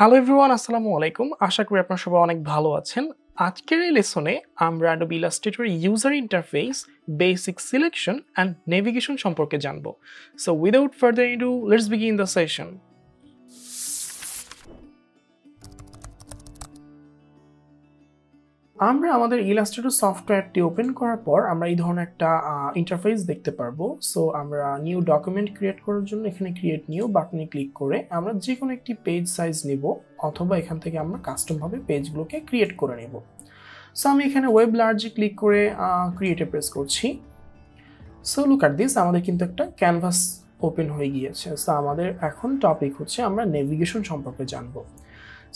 Hello everyone, আসসালামু আলাইকুম। আশা করি আপনারা সবাই অনেক ভালো আছেন। আজকের এই লেসনে আমরা Adobe Illustrator user interface, basic selection and navigation সম্পর্কে জানব। So without further edu let's begin the session. আমরা আমাদের ইলাস্ট্রেটর সফটওয়্যারটি ওপেন করার পর আমরা এই ধরনের একটা ইন্টারফেস দেখতে পারবো। সো আমরা নিউ ডকুমেন্ট ক্রিয়েট করার জন্য এখানে ক্রিয়েট নিউ বাটনে ক্লিক করে আমরা যে কোনো একটি পেজ সাইজ নেব, অথবা এখান থেকে আমরা কাস্টমভাবে পেজগুলোকে ক্রিয়েট করে নেব। সো আমি এখানে ওয়েব লার্জে ক্লিক করে ক্রিয়েটে প্রেস করছি। সো লুক অ্যাট দিস, আমাদের কিন্তু একটা ক্যানভাস ওপেন হয়ে গিয়েছে। সো আমাদের এখন টপিক হচ্ছে আমরা নেভিগেশন সম্পর্কে জানবো।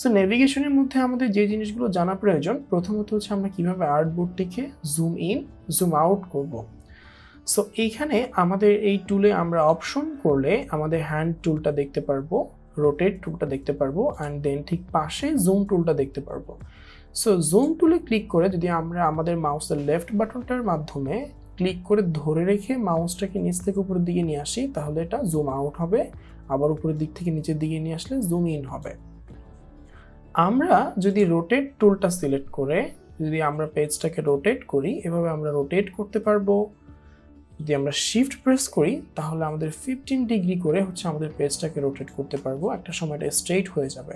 সো নেভিগেশনের মধ্যে আমাদের যে জিনিসগুলো জানা প্রয়োজন, প্রথমত হচ্ছে আমরা কিভাবে আর্টবোর্ডটিকে জুম ইন জুম আউট করব। সো এইখানে আমাদের এই টুলে আমরা অপশন করলে আমাদের হ্যান্ড টুলটা দেখতে পারবো, রোটেট টুলটা দেখতে পারবো, অ্যান্ড দেন ঠিক পাশে জুম টুলটা দেখতে পারবো। সো জুম টুলে ক্লিক করে যদি আমরা আমাদের মাউসের লেফট বাটনটার মাধ্যমে ক্লিক করে ধরে রেখে মাউসটাকে নিচ থেকে উপরের দিকে নিয়ে আসি, তাহলে এটা জুম আউট হবে। আবার উপরের দিক থেকে নিচের দিকে নিয়ে আসলে জুম ইন হবে। আমরা যদি রোটেট টুলটা সিলেক্ট করে যদি আমরা পেজটাকে রোটেট করি, এভাবে আমরা রোটেট করতে পারবো। যদি আমরা শিফট প্রেস করি তাহলে আমাদের 15 ডিগ্রি করে হচ্ছে আমাদের পেজটাকে রোটেট করতে পারবো। একটা সময় এটা স্ট্রেইট হয়ে যাবে।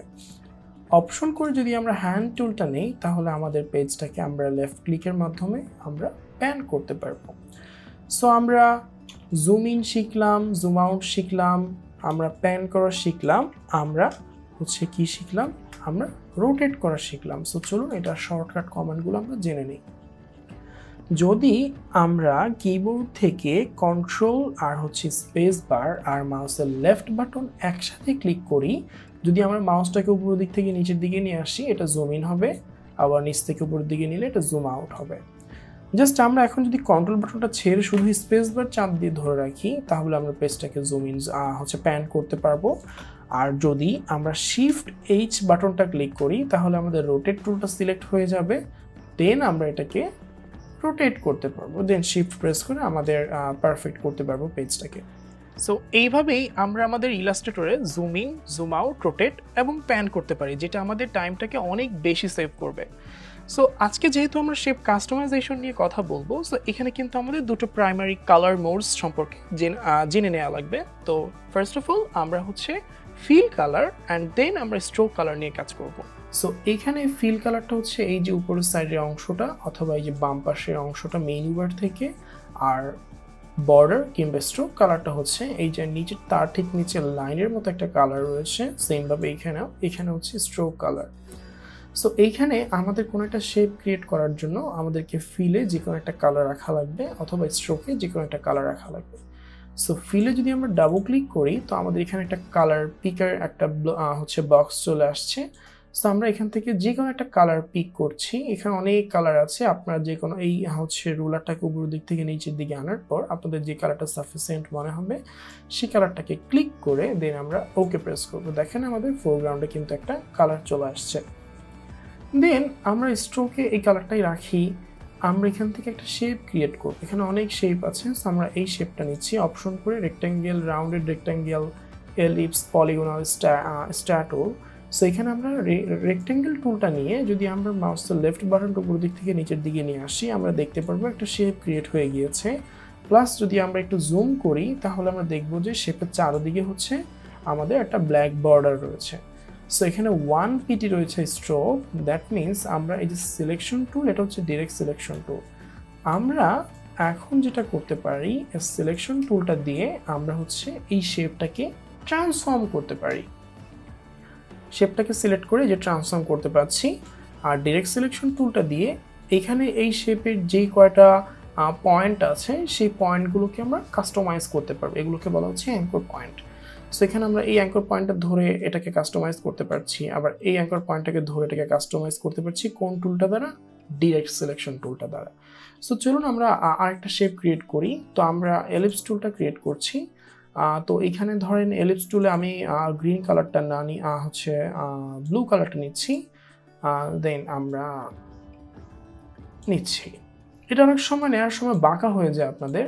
অপশন করে যদি আমরা হ্যান্ড টুলটা নেই, তাহলে আমাদের পেজটাকে আমরা লেফট ক্লিকের মাধ্যমে আমরা প্যান করতে পারবো। সো আমরা জুম ইন শিখলাম, জুম আউট শিখলাম, আমরা প্যান করা শিখলাম, আমরা হচ্ছে কি শিখলাম, আমরা রোটেট করা শিখলাম। সো চলুন এটা শর্টকাট কমান্ডগুলো আমরা জেনে নিই। যদি আমরা কিবোর্ড থেকে কন্ট্রোল আর হচ্ছে স্পেস বার আর মাউসের লেফট বাটন একসাথে ক্লিক করি, যদি আমরা মাউসটাকে উপরের দিক থেকে নিচের দিকে নিয়ে আসি, এটা জুম ইন হবে, আবার নিচ থেকে উপরের দিকে নিলে এটা জুম আউট হবে। জাস্ট আমরা এখন যদি কন্ট্রোল বাটনটা ছেড়ে শুধু স্পেস বার চাপ দিয়ে ধরে রাখি, তাহলে আমরা পেজটাকে জুম ইন হচ্ছে প্যান করতে পারবো। আর যদি আমরা শিফট এইচ বাটনটা ক্লিক করি, তাহলে আমাদের রোটেট টুলটা সিলেক্ট হয়ে যাবে। দেন আমরা এটাকে রোটেট করতে পারবো, দেন শিফট প্রেস করে আমাদের পারফেক্ট করতে পারবো পেজটাকে। সো এইভাবেই আমরা আমাদের ইলাস্ট্রেটরে zoom in, zoom out, rotate এবং প্যান করতে পারি, যেটা আমাদের টাইমটাকে অনেক বেশি সেভ করবে। সো আজকে যেহেতু আমরা শেপ কাস্টমাইজেশন নিয়ে কথা বলবো, সো এখানে কিন্তু আমাদের দুটো প্রাইমারি কালার মোডস সম্পর্কে জেনে নেওয়া লাগবে। তো ফার্স্ট অফ অল আমরা হচ্ছে ফিল কালার অ্যান্ড দেন আমরা স্ট্রোক কালার নিয়ে কাজ করব। সো এইখানে ফিল কালারটা হচ্ছে এই যে উপরের সাইডের অংশটা অথবা এই যে বাম পাশের অংশটা মেনু বার থেকে, আর বর্ডার কিংবা স্ট্রোক কালারটা হচ্ছে এই যে নিচের তার ঠিক নিচে লাইনের মতো একটা কালার রয়েছে, সেমভাবে এখানে হচ্ছে স্ট্রোক কালার। সো এইখানে আমাদের কোনো একটা শেপ ক্রিয়েট করার জন্য আমাদেরকে ফিলে যে কোনো একটা কালার রাখা লাগবে, অথবা স্ট্রোকে যে কোনো একটা কালার রাখা লাগবে। সো ফিলে যদি আমরা ডাবল ক্লিক করি, তো আমাদের এখানে একটা কালার পিকার একটা হচ্ছে বক্স চলে আসছে। সো আমরা এখান থেকে যে কোনো একটা কালার পিক করছি। এখানে অনেক কালার আছে, আপনারা যে কোনো এই হচ্ছে রুলারটাকে উপরের দিক থেকে নিচের দিকে আনার পর আপনাদের যে কালারটা সাফিসিয়েন্ট মনে হবে সেই কালারটাকে ক্লিক করে দেন আমরা ওকে প্রেস করবো। দেখেন আমাদের ফোরগ্রাউন্ডে কিন্তু একটা কালার চলে আসছে। দেন আমরা স্ট্রোকে এই কালারটাই রাখি। আমরা এখান থেকে একটা শেপ ক্রিয়েট করব। এখানে অনেক শেপ আছে, আমরা এই শেপটা নিচ্ছি। অপশন করে rectangle, rounded rectangle, ellipse, polygonal, স্ট্র্যাটো। সো এখানে আমরা রেক্ট্যাঙ্গেল টুলটা নিয়ে যদি আমরা মাউসের লেফট বাটনটা উপর দিক থেকে নিচের দিকে নিয়ে আসি, আমরা দেখতে পারবো একটা শেপ ক্রিয়েট হয়ে গিয়েছে। প্লাস যদি আমরা একটু জুম করি, তাহলে আমরা দেখবো যে শেপের চারদিকে হচ্ছে আমাদের একটা ব্ল্যাক বর্ডার রয়েছে। সো এখানে 1 pt রয়েছে স্ট্রোক, দ্যাট মিনস আমরা এই যে সিলেকশন টুল, এটা হচ্ছে ডিরেক্ট সিলেকশন টুল। আমরা এখন যেটা করতে পারি, সিলেকশন টুলটা দিয়ে আমরা হচ্ছে এই শেপটাকে ট্রান্সফর্ম করতে পারি। শেপটাকে সিলেক্ট করে যে ট্রান্সফর্ম করতে পারছি। আর ডিরেক্ট সিলেকশন টুলটা দিয়ে এখানে এই শেপের যেই কয়টা পয়েন্ট আছে সেই পয়েন্টগুলোকে আমরা কাস্টমাইজ করতে পারবো। এগুলোকে বলা হচ্ছে অ্যাঙ্কর পয়েন্ট। সো এখানে আমরা এই অ্যাঙ্কর পয়েন্টটা ধরে এটাকে কাস্টমাইজ করতে পারছি, আবার এই অ্যাঙ্কর পয়েন্টটাকে ধরে এটাকে কাস্টমাইজ করতে পারছি কোন টুলটা দ্বারা? ডিরেক্ট সিলেকশন টুলটা দ্বারা। সো চলুন আমরা আরেকটা শেপ ক্রিয়েট করি। তো আমরা এলিপস টুলটা ক্রিয়েট করছি। তো এখানে ধরেন এলিপস টুলে আমি গ্রিন কালারটা না নিই, হচ্ছে ব্লু কালারটা নিচ্ছি। দেন আমরা নিচ্ছি। এটা অনেক সময় নেওয়ার সময় বাঁকা হয়ে যায় আপনাদের।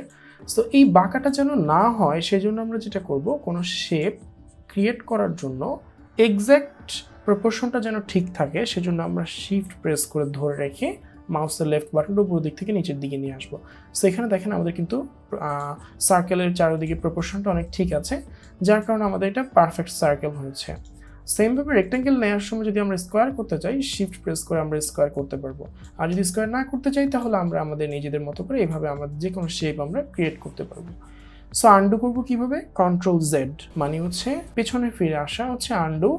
সো এই বাঁকাটা যেন না হয় সেজন্য আমরা যেটা করব, কোনো শেপ ক্রিয়েট করার জন্য এক্স্যাক্ট প্রপোর্শনটা যেন ঠিক থাকে সেজন্য আমরা শিফট প্রেস করে ধরে রেখে মাউসের লেফট বাটনটা উপর দিক থেকে নিচের দিকে নিয়ে আসবো। সো এখানে দেখেন আমাদের কিন্তু সার্কেলের চারিদিকে প্রপোর্শনটা অনেক ঠিক আছে, যার কারণে আমাদের এটা পারফেক্ট সার্কেল হয়েছে। সেমভাবে রেক্ট্যাঙ্গেল নেওয়ার সময় যদি আমরা স্কোয়ার করতে চাই, শিফট প্রেস করে আমরা স্কোয়ার করতে পারবো। আর যদি স্কোয়ার না করতে চাই তাহলে আমরা আমাদের নিজেদের মতো করে এইভাবে আমাদের যে কোনো শেপ আমরা ক্রিয়েট করতে পারবো। সো আন্ডু করবো কিভাবে? কন্ট্রোল জেড মানে হচ্ছে পেছনে ফিরে আসা হচ্ছে আন্ডু।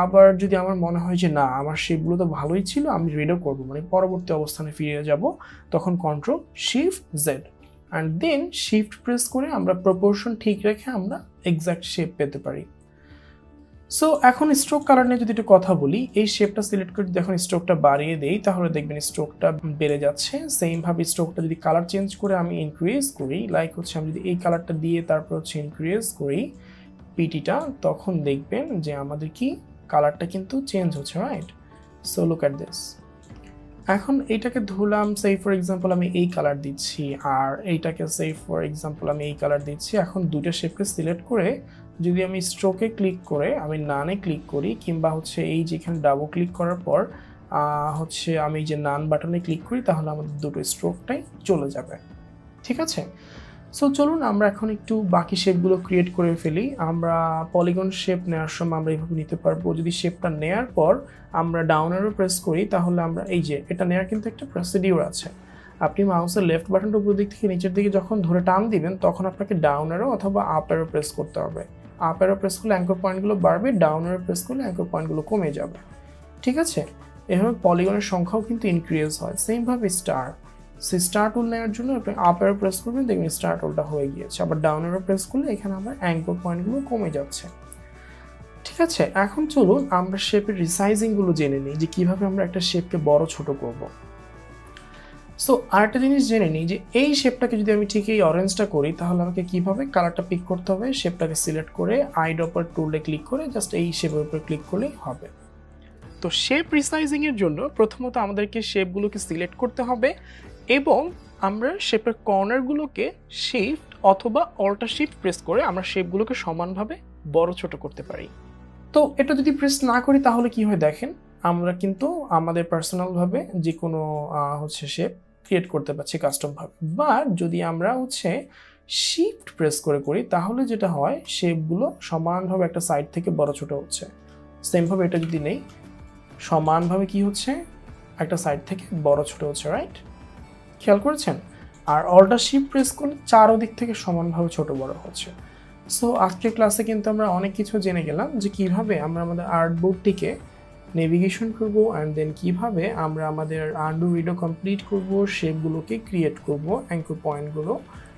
আবার যদি আমার মনে হয় যে না আমার শেপগুলো তো ভালোই ছিল, আমি রিডও করবো, মানে পরবর্তী অবস্থানে ফিরে যাব, তখন control shift Z and then shift press করে আমরা প্রপোর্শন ঠিক রেখে আমরা এক্স্যাক্ট শেপ পেতে পারি। সো এখন স্ট্রোক কালার নিয়ে যদি একটু কথা বলি, এই শেপটা সিলেক্ট করে যদি এখন স্ট্রোকটা বাড়িয়ে দেই তাহলে দেখবেন স্ট্রোকটা বেড়ে যাচ্ছে। সেমভাবে স্ট্রোকটা যদি কালার চেঞ্জ করে আমি ইনক্রিজ করি, লাইক হচ্ছে আমি যদি এই কালারটা দিয়ে তারপর হচ্ছে ইনক্রিজ করি পিটিটা, তখন দেখবেন যে আমাদের কি কালারটা কিন্তু চেঞ্জ হচ্ছে, right? So look at this. এখন এইটাকে ধরলাম সেই ফর এক্সাম্পল আমি এই কালার দিচ্ছি, আর এইটাকে সেই ফর এক্সাম্পল আমি এই কালার দিচ্ছি। এখন দুইটা শেপকে সিলেক্ট করে যদি আমি স্ট্রোকে ক্লিক করে আমি নানে ক্লিক করি, কিংবা হচ্ছে এই যেখানে ডাবল ক্লিক করার পর হচ্ছে আমি যে নান বাটনে ক্লিক করি, তাহলে আমাদের দুটো স্ট্রোকটাই চলে যাবে। ঠিক আছে? সো চলুন আমরা এখন একটু বাকি শেপগুলো ক্রিয়েট করে ফেলি। আমরা পলিগন শেপ নেওয়ার সময় আমরা এইভাবে নিতে পারবো। যদি শেপটা নেওয়ার পর আমরা ডাউন অ্যারো প্রেস করি তাহলে আমরা এই যে এটা নেওয়ার কিন্তু একটা প্রসিডিউর আছে। আপনি মাউসের লেফট বাটনটা উপর দিক থেকে নিচের দিকে যখন ধরে টান দিবেন তখন আপনাকে ডাউন অ্যারো অথবা আপ অ্যারো প্রেস করতে হবে। আপ অ্যারো প্রেস করলে অ্যাঙ্কর পয়েন্টগুলো বাড়বে, ডাউন অ্যারো প্রেস করলে অ্যাঙ্কর পয়েন্টগুলো কমে যাবে। ঠিক আছে? এভাবে পলিগনের সংখ্যাও কিন্তু ইনক্রিজ হয়। সেমভাবে স্টার টুল নেওয়ার জন্য আপনি আপ অ্যারো প্রেস করবেন, দেখবেন স্টার টুলটা হয়ে গিয়েছে। আবার ডাউন অ্যারো প্রেস করলে এখানে আমার অ্যাঙ্কর পয়েন্টগুলো কমে যাচ্ছে। ঠিক আছে, এখন চলুন আমরা শেপের রিসাইজিংগুলো জেনে নিই যে কীভাবে আমরা একটা শেপকে বড় ছোট করব। সো আরেকটা জিনিস জেনে নিই যে এই শেপটাকে যদি আমি ঠিক এই অরেঞ্জটা করি তাহলে আমাকে কীভাবে কালারটা পিক করতে হবে। শেপটাকে সিলেক্ট করে আইড্রপার টুলে ক্লিক করে জাস্ট এই শেপের উপর ক্লিক করলেই হবে। তো শেপ রিসাইজিংয়ের জন্য প্রথমত আমাদেরকে শেপগুলোকে সিলেক্ট করতে হবে এবং আমরা শেপের কর্নারগুলোকে শিফট অথবা অল্টার শিফট প্রেস করে আমরা শেপগুলোকে সমানভাবে বড় ছোট করতে পারি। তো এটা যদি প্রেস না করি তাহলে কি হয় দেখেন, আমরা কিন্তু আমাদের পার্সোনালভাবে যে কোনো হচ্ছে শেপ ক্রিয়েট করতে পারছি কাস্টমভাবে। বাট যদি আমরা হচ্ছে শিফট প্রেস করে করি তাহলে যেটা হয় শেপগুলো সমানভাবে একটা সাইড থেকে বড় ছোট হচ্ছে। সেমভাবে এটা যদি নেই, সমানভাবে কি হচ্ছে একটা সাইড থেকে বড় ছোট হচ্ছে, রাইট? খেয়াল করেছেন? আর অল্টার শিফট প্রেস করলে চারদিক থেকে সমানভাবে ছোট বড় হচ্ছে। সো আজকের ক্লাসে কিন্তু আমরা অনেক কিছু জেনে গেলাম যে কিভাবে আমরা আমাদের আর্টবোর্ডটিকে নেভিগেশন করব অ্যান্ড দেন কিভাবে আমরা আমাদের আন্ডু রিডো কমপ্লিট করব, শেপগুলোকে ক্রিয়েট করব, অ্যাঙ্কর পয়েন্টগুলো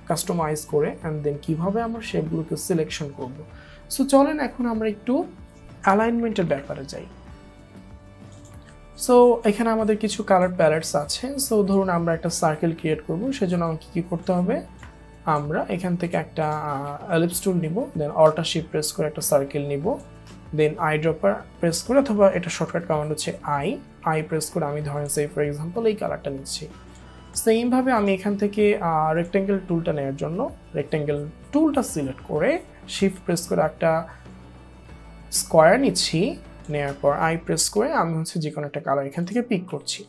কাস্টমাইজ করে অ্যান্ড দেন কিভাবে আমরা শেপগুলোকে সিলেকশন করব। সো চলেন এখন আমরা একটু অ্যালাইনমেন্টের ব্যাপারে যাই। সো এখানে আমাদের কিছু কালার প্যালেটস আছে। সো ধরুন আমরা একটা সার্কেল ক্রিয়েট করব, সেজন্য আমাকে কী করতে হবে, আমরা এখান থেকে একটা এলিপস টুল নিব, দেন অল্টার শিফট প্রেস করে একটা সার্কেল নিব, দেন আইড্রপার প্রেস করে অথবা এটা শর্টকাট কমান্ড হচ্ছে আই প্রেস করে আমি ধরেন সেই ফর এক্সাম্পল এই কালারটা নিচ্ছি। সেইমভাবে আমি এখান থেকে রেক্ট্যাঙ্গেল টুলটা নেওয়ার জন্য রেক্ট্যাঙ্গেল টুলটা সিলেক্ট করে শিফট প্রেস করে একটা স্কোয়ার নিচ্ছি, নেওয়ার পর আই প্রেস করে আমি হচ্ছে যে কোনো একটা কালার এখান থেকে পিক করছি।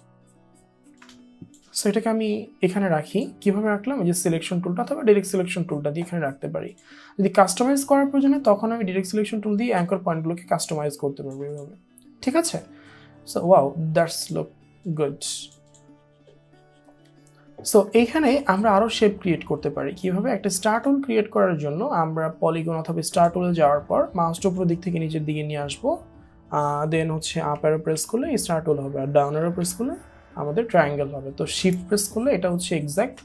সো এটাকে আমি এখানে রাখি। কিভাবে রাখলাম, এই যে সিলেকশন টুলটা অথবা ডিরেক্ট সিলেকশন টুলটা দিয়ে এখানে রাখতে পারি। যদি কাস্টমাইজ করার প্রয়োজনে তখন আমি ডিরেক্ট সিলেকশন টুল দিয়ে অ্যাঙ্কর পয়েন্টগুলোকে কাস্টমাইজ করতে পারবো এইভাবে। ঠিক আছে? So wow, that's look good. So এইখানে আমরা আরও শেপ ক্রিয়েট করতে পারি। কিভাবে, একটা স্টার টুল ক্রিয়েট করার জন্য আমরা পলিগন অথবা স্টার টুলে যাওয়ার পর মাউসটা উপর দিক থেকে নিচের দিকে নিয়ে আসবো, দেন হচ্ছে আপ অ্যারো প্রেস করলে স্টার টুল হবে, আর ডাউন অ্যারো প্রেস করলে আমাদের ট্রায়াঙ্গেল হবে। তো শিফট প্রেস করলে এটা হচ্ছে এক্স্যাক্ট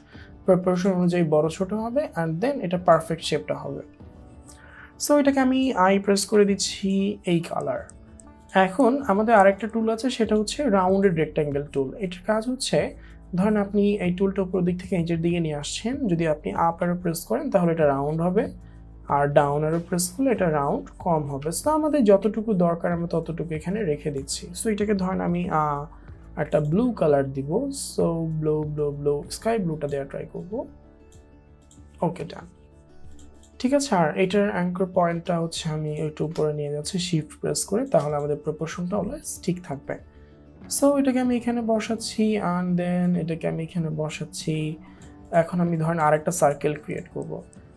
প্রপোর্শন অনুযায়ী বড় ছোট হবে অ্যান্ড দেন এটা পারফেক্ট শেপটা হবে। সো এটাকে আমি আই প্রেস করে দিচ্ছি এই কালার। এখন আমাদের আরেকটা টুল আছে, সেটা হচ্ছে রাউন্ডেড রেক্ট্যাঙ্গেল টুল। এটার কাজ হচ্ছে, ধরেন আপনি এই টুলটা উপর দিক থেকে নিচের দিকে নিয়ে আসছেন, যদি আপনি আপ অ্যারো প্রেস করেন তাহলে এটা রাউন্ড হবে, আর ডাউন অ্যারো প্রেস করলে এটা রাউন্ড কম হবে। সো আমাদের যতটুকু দরকার আমরা ততটুকু এখানে রেখে দিচ্ছি। সো এটাকে ধরেন আমি একটা ব্লু কালার দিব, সো ব্লু স্কাই ব্লুটা দেওয়া ট্রাই করবো। ওকে, ডান। ঠিক আছে, আর এটার অ্যাঙ্কর পয়েন্টটা হচ্ছে আমি একটু উপরে নিয়ে যাচ্ছি শিফট প্রেস করে, তাহলে আমাদের প্রপোর্শনটা অলওয়েজ ঠিক থাকবে। সো এটাকে আমি এখানে বসাচ্ছি অ্যান্ড দেন এটাকে আমি এখানে বসাচ্ছি। এখন আমি ধরেন আরেকটা সার্কেল ক্রিয়েট করব।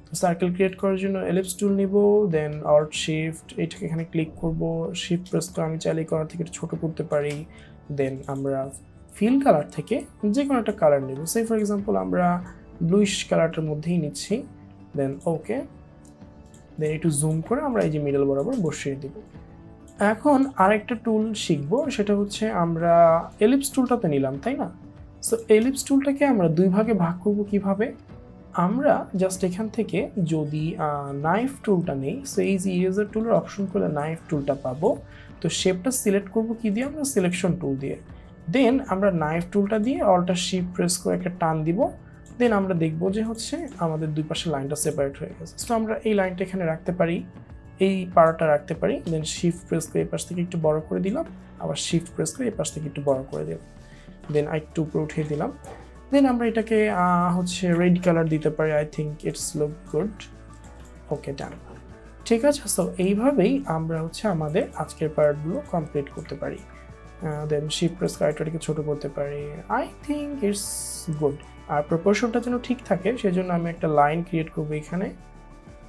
তো সার্কেল ক্রিয়েট করার জন্য এলিপস টুল নিব, দেন অল্ট শিফট এটাকে এখানে ক্লিক করব, শিফট প্রেস করে আমি চাইলে করার থেকে একটু ছোটো করতে পারি। দেন আমরা ফিল কালার থেকে যে কোনো একটা কালার নেব, সে ফর এক্সাম্পল আমরা ব্লুইশ কালারটার মধ্যেই নিচ্ছি, দেন ওকে, দেন একটু জুম করে আমরা এই যে মিডল বরাবর বসিয়ে দিব। এখন আরেকটা টুল শিখবো, সেটা হচ্ছে আমরা এলিপস টুলটাতে নিলাম তাই না। সো এলিপস টুলটাকে আমরা দুই ভাগে ভাগ করব কিভাবে, আমরা জাস্ট এখান থেকে যদি নাইফ টুলটা নেই, সো এই যে ইরেজার টুলের অপশন করলে নাইফ টুলটা পাবো। তো শেপটা সিলেক্ট করব কি দিয়ে, আমরা সিলেকশন টুল দিয়ে। দেন আমরা নাইফ টুলটা দিয়ে অল্টা শিফট প্রেস করে একটা টান দিব, দেন আমরা দেখব যে হচ্ছে আমাদের দুই পাশে লাইনটা সেপারেট হয়ে গেছে। সো আমরা এই লাইনটা এখানে রাখতে পারি, এই পাড়াটা রাখতে পারি, দেন শিফট প্রেস করে এই পাশ থেকে একটু বড় করে দিলাম, আবার শিফট প্রেস করে এই পাশ থেকে একটু বড় করে দিলাম, দেন একটু উপরে উঠিয়ে দিলাম। দেন আমরা এটাকে হচ্ছে রেড কালার দিতে পারি, I think it's look good. Okay done, ঠিক আছে। সো এইভাবেই আমরা হচ্ছে আমাদের আজকের পার্টগুলো কমপ্লিট করতে পারি। দেন শিফট প্রেস করে এটাকে ছোটো করতে পারি, আই থিঙ্ক ইটস গুড। আর প্রপোর্শনটা যেন ঠিক থাকে সেজন্য আমি একটা লাইন ক্রিয়েট করবো এখানে।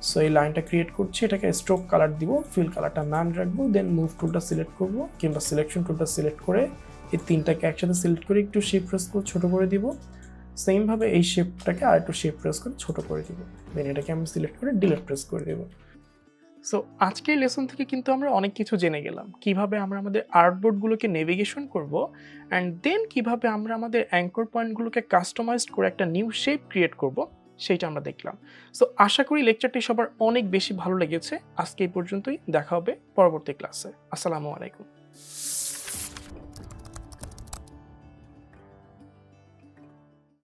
সো এই লাইনটা ক্রিয়েট করছি, এটাকে স্ট্রোক কালার দিব, ফিল কালারটা নান রাখবো, দেন মুভ টুলটা সিলেক্ট করবো কিংবা সিলেকশন টুলটা সিলেক্ট করে এই তিনটাকে একসাথে সিলেক্ট করে একটু শেপ প্রেস করে ছোটো করে দিব। সেমভাবে এই শেপটাকে আর একটু শেপ প্রেস করে ছোটো করে দিব, দেন এটাকে আমি সিলেক্ট করে ডিলিট প্রেস করে দেবো। সো আজকের লেসন থেকে কিন্তু আমরা অনেক কিছু জেনে গেলাম, কিভাবে আমরা আমাদের আর্টবোর্ডগুলোকে নেভিগেশন করব, অ্যান্ড দেন কিভাবে আমরা আমাদের অ্যাঙ্কর পয়েন্টগুলোকে কাস্টমাইজড করে একটা নিউ শেপ ক্রিয়েট করব, সেইটা আমরা দেখলাম। সো আশা করি লেকচারটি সবার অনেক বেশি ভালো লেগেছে। আজকে এই পর্যন্তই, দেখা হবে পরবর্তী ক্লাসে। আসসালামু আলাইকুম।